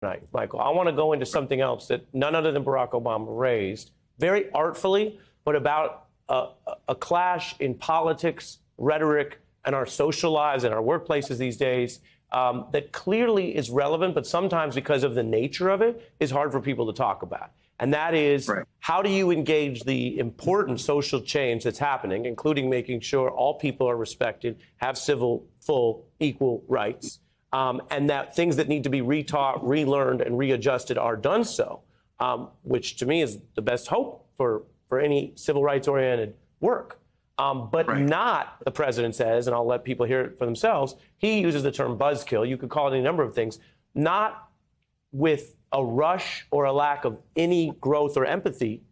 Right, Michael, I want to go into something else that none other than Barack Obama raised very artfully, but about a clash in politics, rhetoric, and our social lives and our workplaces these days that clearly is relevant, but sometimes because of the nature of it, is hard for people to talk about. And that is, how do you engage the important social change that's happening, including making sure all people are respected, have civil, full, equal rights, and that things that need to be retaught, relearned, and readjusted are done so, which to me is the best hope for any civil rights-oriented work. But not, the president says, and I'll let people hear it for themselves, he uses the term buzzkill. You could call it any number of things, not with a rush or a lack of any growth or empathy.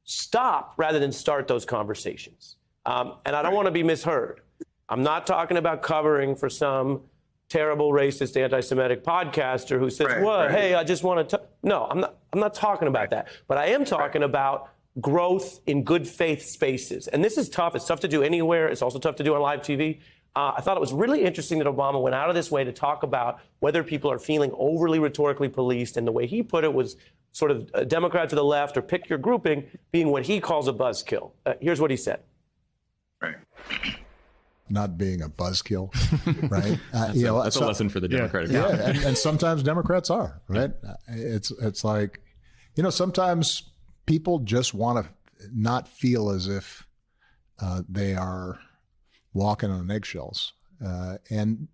Stop rather than start those conversations. And I don't want to be misheard. I'm not talking about covering for some terrible racist anti-Semitic podcaster who says, hey, I just want to. No, I'm not talking about that. But I am talking about growth in good faith spaces. And this is tough. It's tough to do anywhere. It's also tough to do on live TV. I thought it was really interesting that Obama went out of this way to talk about whether people are feeling overly rhetorically policed. And the way he put it was sort of a Democrat to the left, or pick your grouping, being what he calls a buzzkill. Here's what he said. Not being a buzzkill, right? That's a lesson for the Democratic Party. Yeah, and sometimes Democrats are, right? It's like, sometimes people just want to not feel as if they are walking on eggshells, and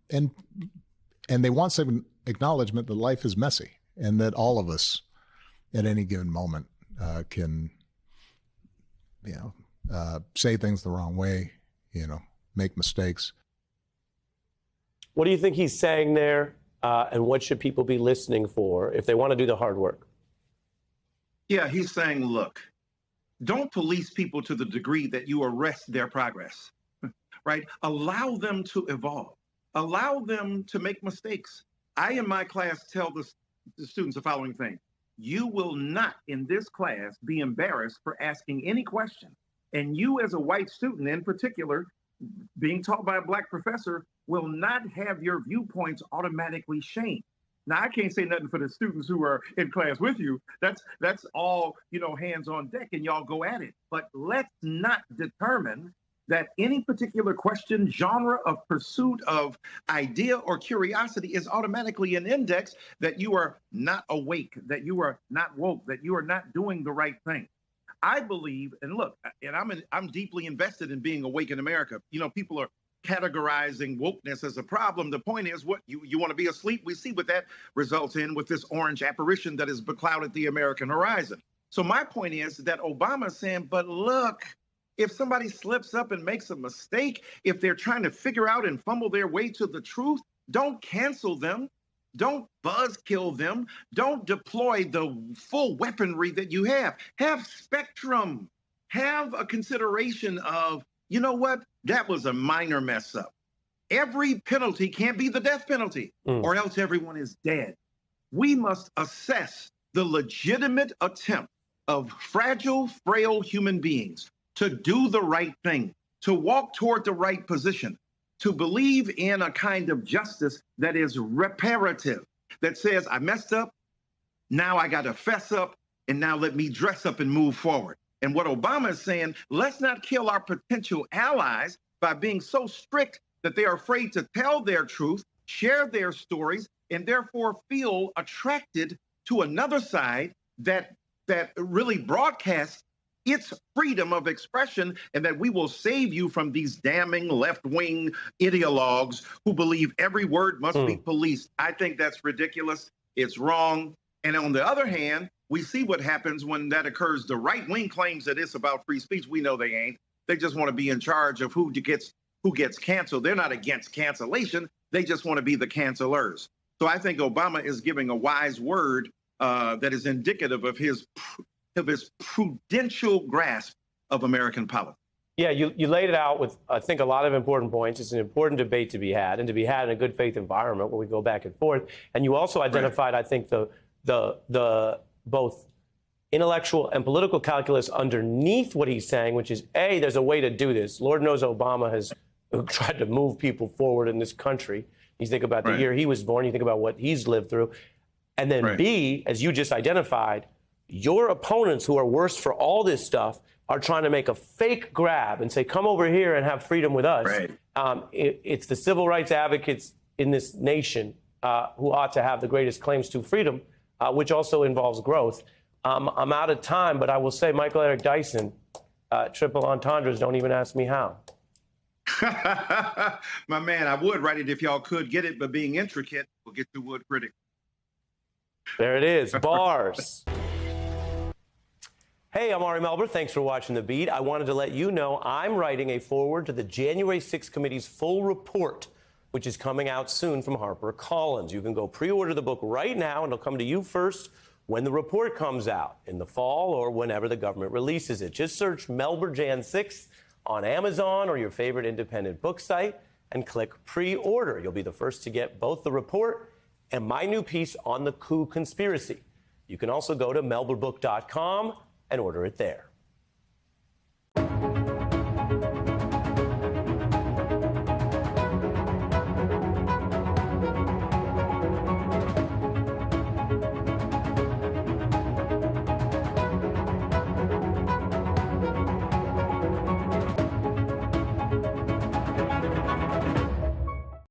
they want some acknowledgement that life is messy and that all of us at any given moment can, say things the wrong way, make mistakes. What do you think he's saying there, and what should people be listening for if they want to do the hard work? Yeah, he's saying, look, don't police people to the degree that you arrest their progress, right? Allow them to evolve. Allow them to make mistakes. I, in my class, tell the students the following thing. You will not, in this class, be embarrassed for asking any question. And you, as a white student in particular, being taught by a Black professor, will not have your viewpoints automatically shamed. Now, I can't say nothing for the students who are in class with you. That's all, hands on deck, and y'all go at it. But let's not determine that any particular question, genre of pursuit of idea or curiosity is automatically an index that you are not awake, that you are not woke, that you are not doing the right thing. I believe, and look, and I'm deeply invested in being awake in America. People are categorizing wokeness as a problem. The point is, what you want to be asleep? We see what that results in with this orange apparition that has beclouded the American horizon. So my point is that Obama is saying, but look, if somebody slips up and makes a mistake, if they're trying to figure out and fumble their way to the truth, don't cancel them. Don't buzzkill them. Don't deploy the full weaponry that you have. Have spectrum. Have a consideration of, you know what? That was a minor mess up. Every penalty can't be the death penalty, or else everyone is dead. We must assess the legitimate attempt of fragile, frail human beings to do the right thing, to walk toward the right position, to believe in a kind of justice that is reparative, that says, I messed up, now I got to fess up, and now let me dress up and move forward. And what Obama is saying, let's not kill our potential allies by being so strict that they are afraid to tell their truth, share their stories, and therefore feel attracted to another side that really broadcasts its freedom of expression, and that we will save you from these damning left-wing ideologues who believe every word must be policed. I think that's ridiculous. It's wrong. And on the other hand, we see what happens when that occurs. The right wing claims that it's about free speech. We know they ain't. They just want to be in charge of who gets canceled. They're not against cancellation. They just want to be the cancelers. So I think Obama is giving a wise word that is indicative of his prudential grasp of American politics. Yeah, you laid it out with, I think, a lot of important points. It's an important debate to be had, and to be had in a good faith environment where we go back and forth. And you also identified, I think, the both intellectual and political calculus underneath what he's saying, which is, A, there's a way to do this. Lord knows Obama has tried to move people forward in this country. You think about the year he was born, you think about what he's lived through. And then Right. B, as you just identified, your opponents who are worse for all this stuff are trying to make a fake grab and say, come over here and have freedom with us. Right. It's the civil rights advocates in this nation who ought to have the greatest claims to freedom, which also involves growth. I'm out of time, but I will say, Michael Eric Dyson, triple entendres, don't even ask me how. My man, I would write it if y'all could get it, but being intricate will get the wood critic. There it is, bars. Hey, I'm Ari Melber. Thanks for watching The Beat. I wanted to let you know I'm writing a foreword to the January 6th committee's full report, which is coming out soon from HarperCollins. You can go pre-order the book right now, and it'll come to you first when the report comes out in the fall or whenever the government releases it. Just search Melber Jan 6th on Amazon or your favorite independent book site and click pre-order. You'll be the first to get both the report and my new piece on the coup conspiracy. You can also go to melberbook.com and order it there.